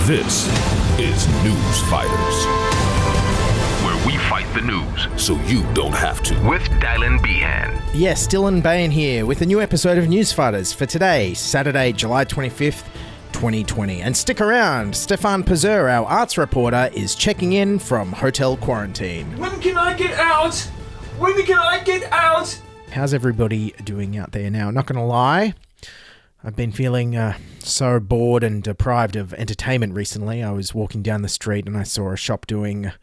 This is Newsfighters, where we fight the news so you don't have to. With Dylan Behan. Yes, Dylan Behan here with a new episode of Newsfighters for today, Saturday, July 25th, 2020. And stick around, Stefan Pazur, our arts reporter, is checking in from hotel quarantine. When can I get out? When can I get out? How's everybody doing out there now? Not gonna lie, I've been feeling so bored and deprived of entertainment recently. I was walking down the street and I saw a shop doing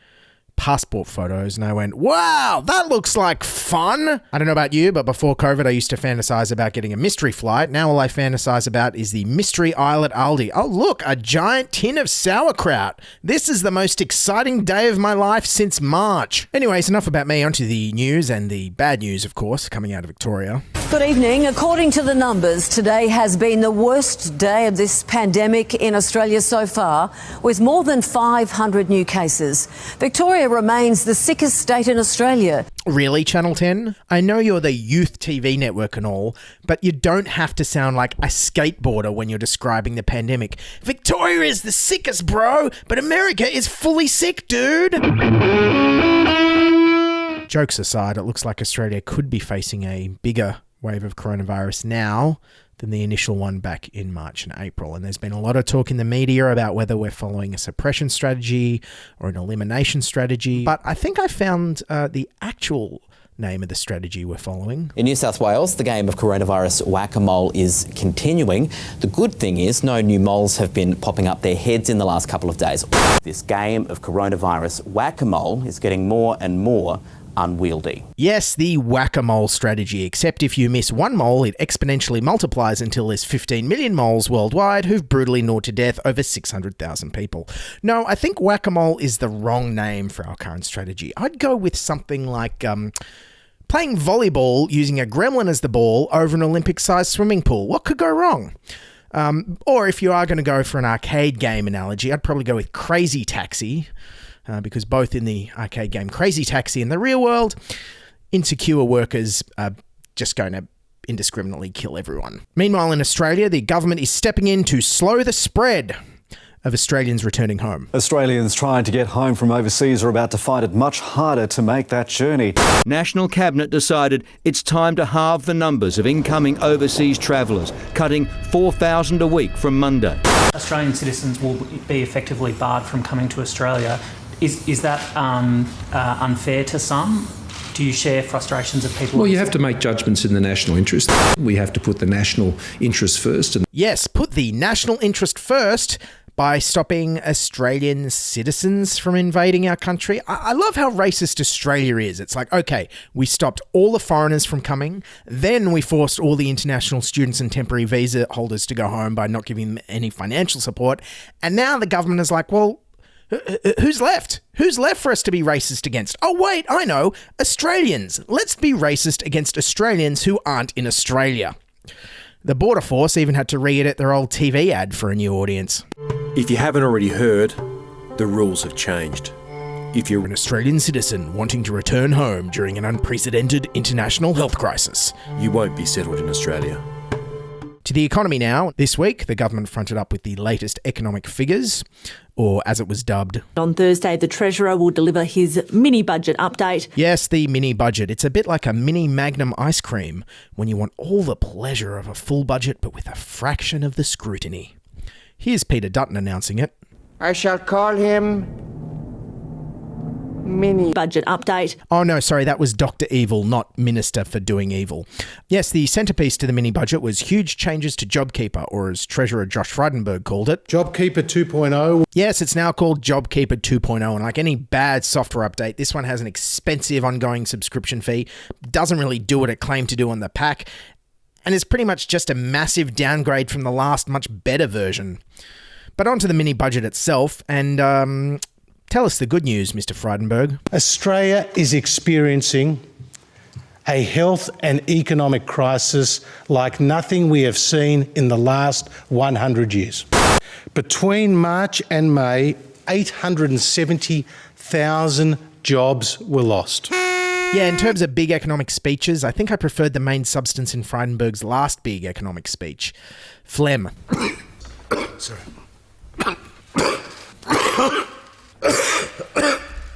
passport photos and I went, wow, that looks like fun. I don't know about you, but before COVID, I used to fantasize about getting a mystery flight. Now all I fantasize about is the mystery aisle at Aldi. Oh, look, a giant tin of sauerkraut. This is the most exciting day of my life since March. Anyways, enough about me. Onto the news, and the bad news, of course, coming out of Victoria. Good evening. According to the numbers, today has been the worst day of this pandemic in Australia so far, with more than 500 new cases. Victoria remains the sickest state in Australia. Really, Channel 10? I know you're the youth TV network and all, but you don't have to sound like a skateboarder when you're describing the pandemic. Victoria is the sickest, bro, but America is fully sick, dude. Jokes aside, it looks like Australia could be facing a bigger wave of coronavirus now than the initial one back in March and April. And there's been a lot of talk in the media about whether we're following a suppression strategy or an elimination strategy. But I think I found the actual name of the strategy we're following. In New South Wales, the game of coronavirus whack-a-mole is continuing. The good thing is no new moles have been popping up their heads in the last couple of days. This game of coronavirus whack-a-mole is getting more and more unwieldy. Yes, the whack-a-mole strategy, except if you miss one mole, it exponentially multiplies until there's 15 million moles worldwide who've brutally gnawed to death over 600,000 people. No, I think whack-a-mole is the wrong name for our current strategy. I'd go with something like playing volleyball using a gremlin as the ball over an Olympic-sized swimming pool. What could go wrong? Or if you are going to go for an arcade game analogy, I'd probably go with Crazy Taxi. Because both in the arcade game Crazy Taxi and the real world, insecure workers are just going to indiscriminately kill everyone. Meanwhile, in Australia, the government is stepping in to slow the spread of Australians returning home. Australians trying to get home from overseas are about to find it much harder to make that journey. National Cabinet decided it's time to halve the numbers of incoming overseas travellers, cutting 4,000 a week from Monday. Australian citizens will be effectively barred from coming to Australia. Is that unfair to some? Do you share frustrations of people? Well, you have to make judgments in the national interest. We have to put the national interest first. Yes, put the national interest first by stopping Australian citizens from invading our country. I love how racist Australia is. It's like, okay, we stopped all the foreigners from coming, then we forced all the international students and temporary visa holders to go home by not giving them any financial support, and now the government is like, well, who's left? Who's left for us to be racist against? Oh, wait, I know. Australians. Let's be racist against Australians who aren't in Australia. The Border Force even had to re-edit their old TV ad for a new audience. If you haven't already heard, the rules have changed. If you're an Australian citizen wanting to return home during an unprecedented international health crisis, you won't be settled in Australia. To the economy now. This week, the government fronted up with the latest economic figures, or as it was dubbed. On Thursday, the Treasurer will deliver his mini-budget update. Yes, the mini-budget. It's a bit like a mini Magnum ice cream when you want all the pleasure of a full budget but with a fraction of the scrutiny. Here's Peter Dutton announcing it. I shall call him Mini-budget update. Oh no, sorry, that was Dr. Evil, not Minister for Doing Evil. Yes, the centrepiece to the mini-budget was huge changes to JobKeeper, or as Treasurer Josh Frydenberg called it, JobKeeper 2.0. Yes, it's now called JobKeeper 2.0, and like any bad software update, this one has an expensive ongoing subscription fee, doesn't really do what it claimed to do on the pack, and is pretty much just a massive downgrade from the last, much better version. But onto the mini-budget itself, and tell us the good news, Mr. Frydenberg. Australia is experiencing a health and economic crisis like nothing we have seen in the last 100 years. Between March and May, 870,000 jobs were lost. Yeah, in terms of big economic speeches, I think I preferred the main substance in Frydenberg's last big economic speech. Phlegm. Sorry.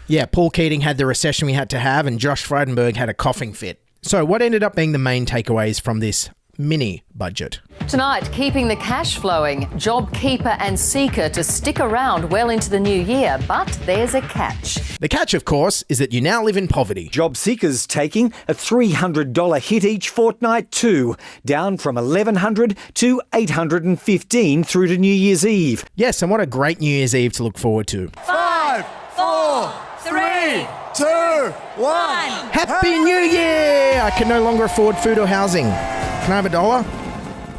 Yeah, Paul Keating had the recession we had to have, and Josh Frydenberg had a coughing fit. So what ended up being the main takeaways from this mini budget? Tonight, keeping the cash flowing, JobKeeper and Seeker to stick around well into the new year, but there's a catch. The catch, of course, is that you now live in poverty. Job seekers taking a $300 hit each fortnight too, down from $1,100 to $815 through to New Year's Eve. Yes, and what a great New Year's Eve to look forward to. 5, 4, 3, 2, 1. Happy New Year! I can no longer afford food or housing. Can I have $1?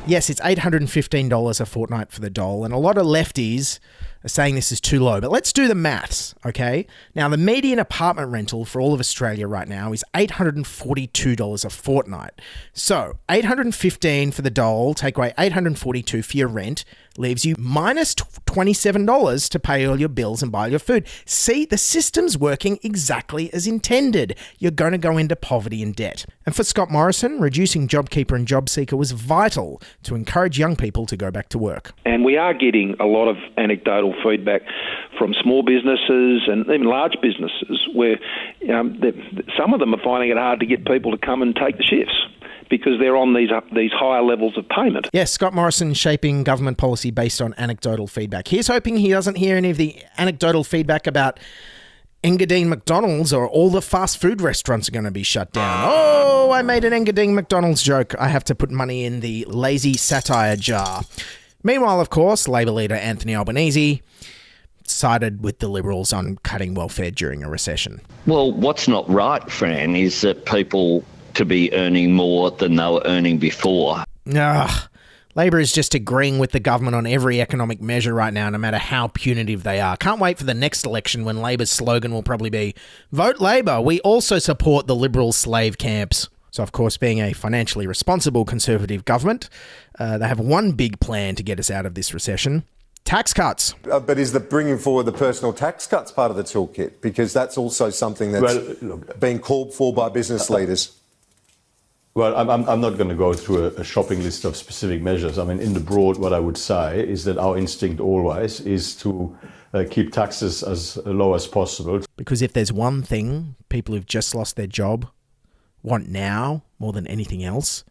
Yes, it's $815 a fortnight for the dole, and a lot of lefties are saying this is too low. But let's do the maths, okay? Now, the median apartment rental for all of Australia right now is $842 a fortnight. So, $815 for the dole, take away $842 for your rent, leaves you minus $27 to pay all your bills and buy your food. See, the system's working exactly as intended. You're going to go into poverty and debt. And for Scott Morrison, reducing JobKeeper and JobSeeker was vital to encourage young people to go back to work. And we are getting a lot of anecdotal feedback from small businesses and even large businesses where some of them are finding it hard to get people to come and take the shifts because they're on these higher levels of payment. Yes, Scott Morrison shaping government policy based on anecdotal feedback. He's hoping he doesn't hear any of the anecdotal feedback about Engadine McDonalds or all the fast food restaurants are going to be shut down. Oh, I made an Engadine McDonald's joke. I have to put money in the lazy satire jar. Meanwhile, of course, Labor leader Anthony Albanese sided with the Liberals on cutting welfare during a recession. Well, what's not right, Fran, is that people to be earning more than they were earning before. Labor is just agreeing with the government on every economic measure right now, no matter how punitive they are. Can't wait for the next election when Labor's slogan will probably be, "Vote Labor, we also support the Liberal slave camps." So, of course, being a financially responsible Conservative government, they have one big plan to get us out of this recession. Tax cuts. But is the bringing forward the personal tax cuts part of the toolkit? Because that's also something that's being called for by business leaders. Well, I'm not going to go through a shopping list of specific measures. I mean, in the broad, what I would say is that our instinct always is to keep taxes as low as possible. Because if there's one thing people who've just lost their job want now more than anything else,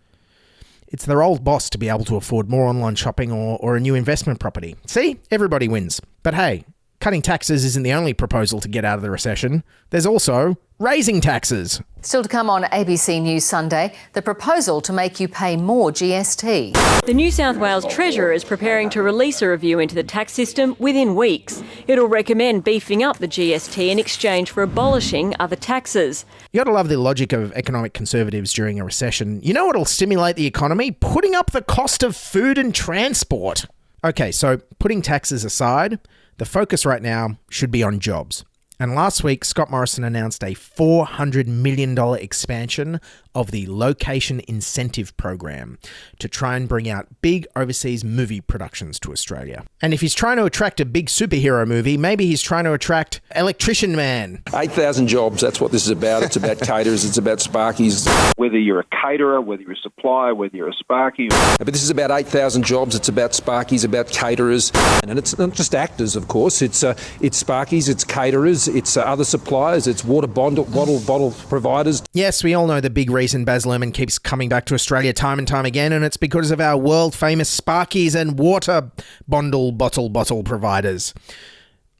it's their old boss to be able to afford more online shopping or a new investment property. See, everybody wins. But hey, cutting taxes isn't the only proposal to get out of the recession. There's also raising taxes. Still to come on ABC News Sunday, the proposal to make you pay more GST. The New South Wales Treasurer is preparing to release a review into the tax system within weeks. It'll recommend beefing up the GST in exchange for abolishing other taxes. You gotta love the logic of economic conservatives during a recession. You know what'll stimulate the economy? Putting up the cost of food and transport. Okay, so putting taxes aside, the focus right now should be on jobs. And last week, Scott Morrison announced a $400 million expansion of the Location Incentive Program to try and bring out big overseas movie productions to Australia. And if he's trying to attract a big superhero movie, maybe he's trying to attract Electrician Man. 8,000 jobs, that's what this is about. It's about caterers, it's about sparkies. Whether you're a caterer, whether you're a supplier, whether you're a sparky. But this is about 8,000 jobs, it's about sparkies, about caterers. And it's not just actors, of course. It's sparkies, it's caterers, it's other suppliers, it's water bottle providers. Yes, we all know the big reason Baz Luhrmann keeps coming back to Australia time and time again, and it's because of our world-famous sparkies and water bottle providers.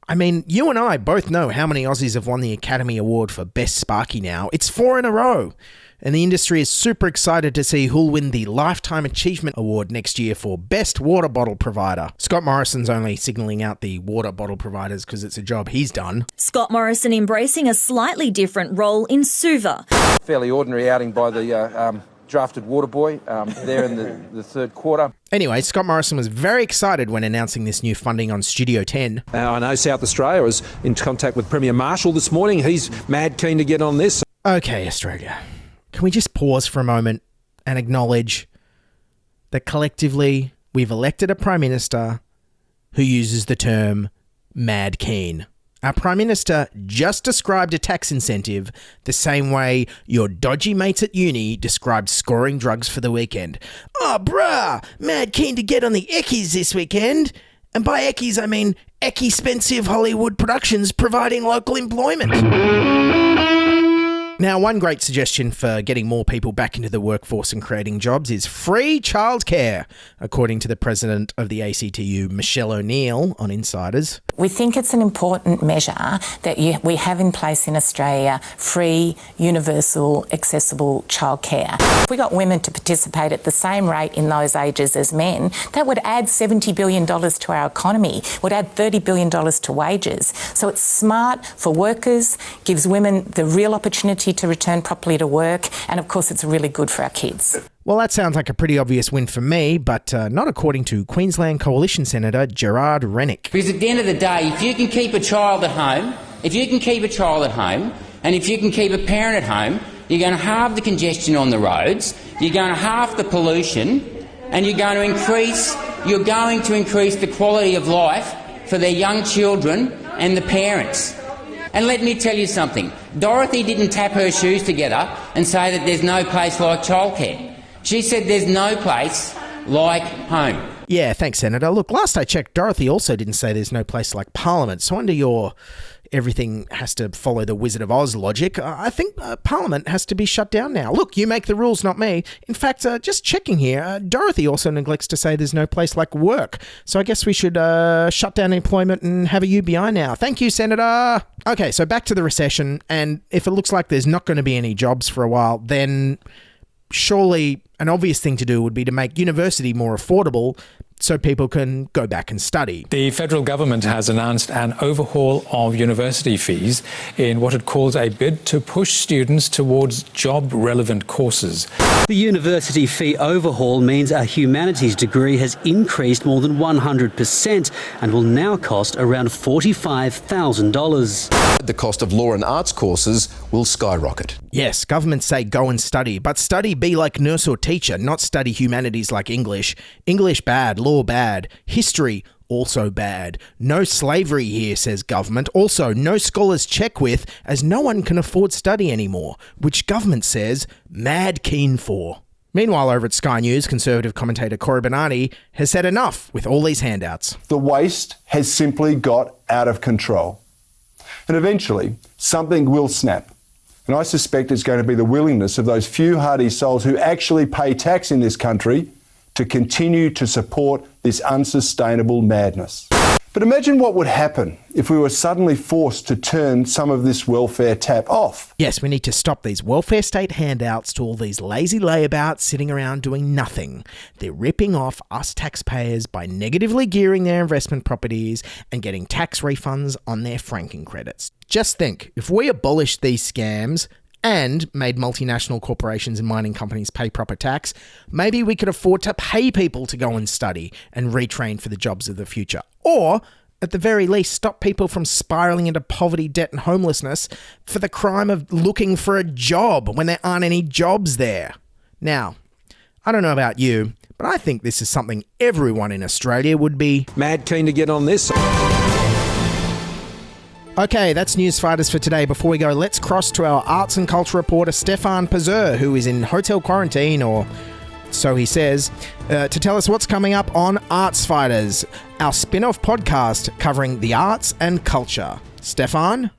I mean, you and I both know how many Aussies have won the Academy Award for Best Sparky now. It's 4 in a row. And the industry is super excited to see who'll win the Lifetime Achievement Award next year for Best Water Bottle Provider. Scott Morrison's only signalling out the water bottle providers because it's a job he's done. Scott Morrison embracing a slightly different role in Suva. Fairly ordinary outing by the drafted water boy there in the third quarter. Anyway, Scott Morrison was very excited when announcing this new funding on Studio 10. I know South Australia was in contact with Premier Marshall this morning. He's mad keen to get on this. Okay, Australia. Can we just pause for a moment and acknowledge that collectively we've elected a Prime Minister who uses the term mad keen? Our Prime Minister just described a tax incentive the same way your dodgy mates at uni described scoring drugs for the weekend. Oh, bruh, mad keen to get on the eckies this weekend. And by eckies, I mean expensive Hollywood productions providing local employment. Now, one great suggestion for getting more people back into the workforce and creating jobs is free childcare, according to the president of the ACTU, Michelle ONeill, on Insiders. We think it's an important measure that we have in place in Australia, free, universal, accessible childcare. If we got women to participate at the same rate in those ages as men, that would add $70 billion to our economy, would add $30 billion to wages. So it's smart for workers, gives women the real opportunity to return properly to work, and of course it's really good for our kids. Well, that sounds like a pretty obvious win for me, but not according to Queensland Coalition Senator Gerard Renick. Because at the end of the day, if you can keep a child at home, and if you can keep a parent at home, you're going to halve the congestion on the roads, you're going to halve the pollution, and you're going to increase the quality of life for their young children and the parents. And let me tell you something. Dorothy didn't tap her shoes together and say that there's no place like childcare. She said there's no place like home. Yeah, thanks, Senator. Look, last I checked, Dorothy also didn't say there's no place like Parliament. So under your everything has to follow the Wizard of Oz logic, I think Parliament has to be shut down now. Look, you make the rules, not me. In fact, just checking here, Dorothy also neglects to say there's no place like work. So I guess we should shut down employment and have a UBI now. Thank you, Senator. Okay, so back to the recession. And if it looks like there's not going to be any jobs for a while, then surely an obvious thing to do would be to make university more affordable so people can go back and study. The federal government has announced an overhaul of university fees in what it calls a bid to push students towards job-relevant courses. The university fee overhaul means a humanities degree has increased more than 100% and will now cost around $45,000. The cost of law and arts courses will skyrocket. Yes, governments say go and study, but study be like nurse or teacher, not study humanities like English. English bad, law bad, history also bad. No slavery here, says government. Also, no scholars check with, as no one can afford study anymore, which government says mad keen for. Meanwhile, over at Sky News, Conservative commentator Corey Bernardi has said enough with all these handouts. The waste has simply got out of control. And eventually, something will snap. And I suspect it's going to be the willingness of those few hardy souls who actually pay tax in this country to continue to support this unsustainable madness. But imagine what would happen if we were suddenly forced to turn some of this welfare tap off. Yes, we need to stop these welfare state handouts to all these lazy layabouts sitting around doing nothing. They're ripping off us taxpayers by negatively gearing their investment properties and getting tax refunds on their franking credits. Just think, if we abolished these scams and made multinational corporations and mining companies pay proper tax, maybe we could afford to pay people to go and study and retrain for the jobs of the future. Or, at the very least, stop people from spiralling into poverty, debt and homelessness for the crime of looking for a job when there aren't any jobs there. Now, I don't know about you, but I think this is something everyone in Australia would be mad keen to get on this. Okay, that's Newsfighters for today. Before we go, let's cross to our arts and culture reporter, Stefan Pazur, who is in hotel quarantine, or so he says, to tell us what's coming up on Artsfighters, our spin-off podcast covering the arts and culture. Stefan?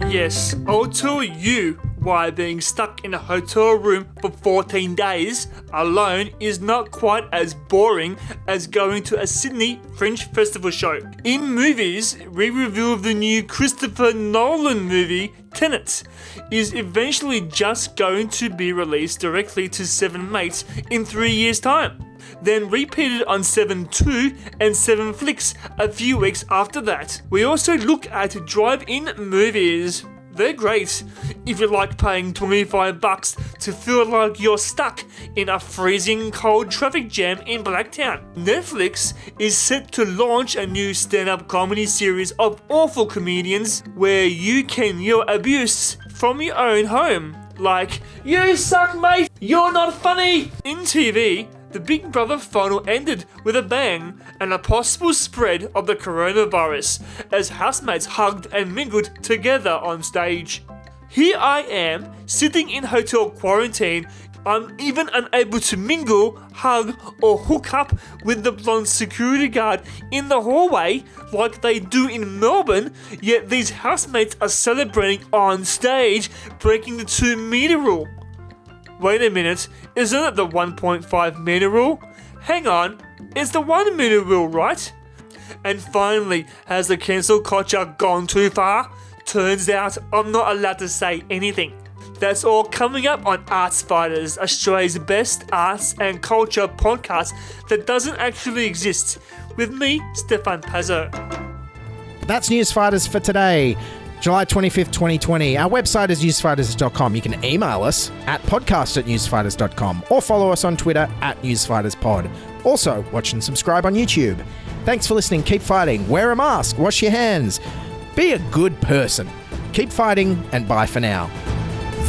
Yes, I'll tell you why being stuck in a hotel room for 14 days alone is not quite as boring as going to a Sydney Fringe Festival show. In movies, we review the new Christopher Nolan movie, Tenet, is eventually just going to be released directly to 7 Mates in 3 years' time. Then repeated on 7.2 and 7Flix a few weeks after that. We also look at drive-in movies. They're great if you like paying $25 to feel like you're stuck in a freezing cold traffic jam in Blacktown. Netflix is set to launch a new stand-up comedy series of awful comedians where you can yell abuse from your own home. Like, "You suck, mate! You're not funny!" In TV, the Big Brother final ended with a bang and a possible spread of the coronavirus as housemates hugged and mingled together on stage. Here I am, sitting in hotel quarantine, I'm even unable to mingle, hug, or hook up with the blonde security guard in the hallway like they do in Melbourne, yet these housemates are celebrating on stage, breaking the 2-metre rule. Wait a minute, isn't it the 1.5 metre rule? Hang on, it's the 1 metre rule, right? And finally, has the cancel culture gone too far? Turns out I'm not allowed to say anything. That's all coming up on Newsfighters, Australia's best arts and culture podcast that doesn't actually exist. With me, Stefan Pazur. That's Newsfighters for today, July 25th, 2020. Our website is newsfighters.com. You can email us at podcast@newsfighters.com or follow us on Twitter @newsfighterspod. Also, watch and subscribe on YouTube. Thanks for listening. Keep fighting. Wear a mask. Wash your hands. Be a good person. Keep fighting, and bye for now.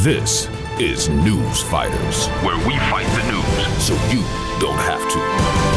This is Newsfighters, where we fight the news so you don't have to.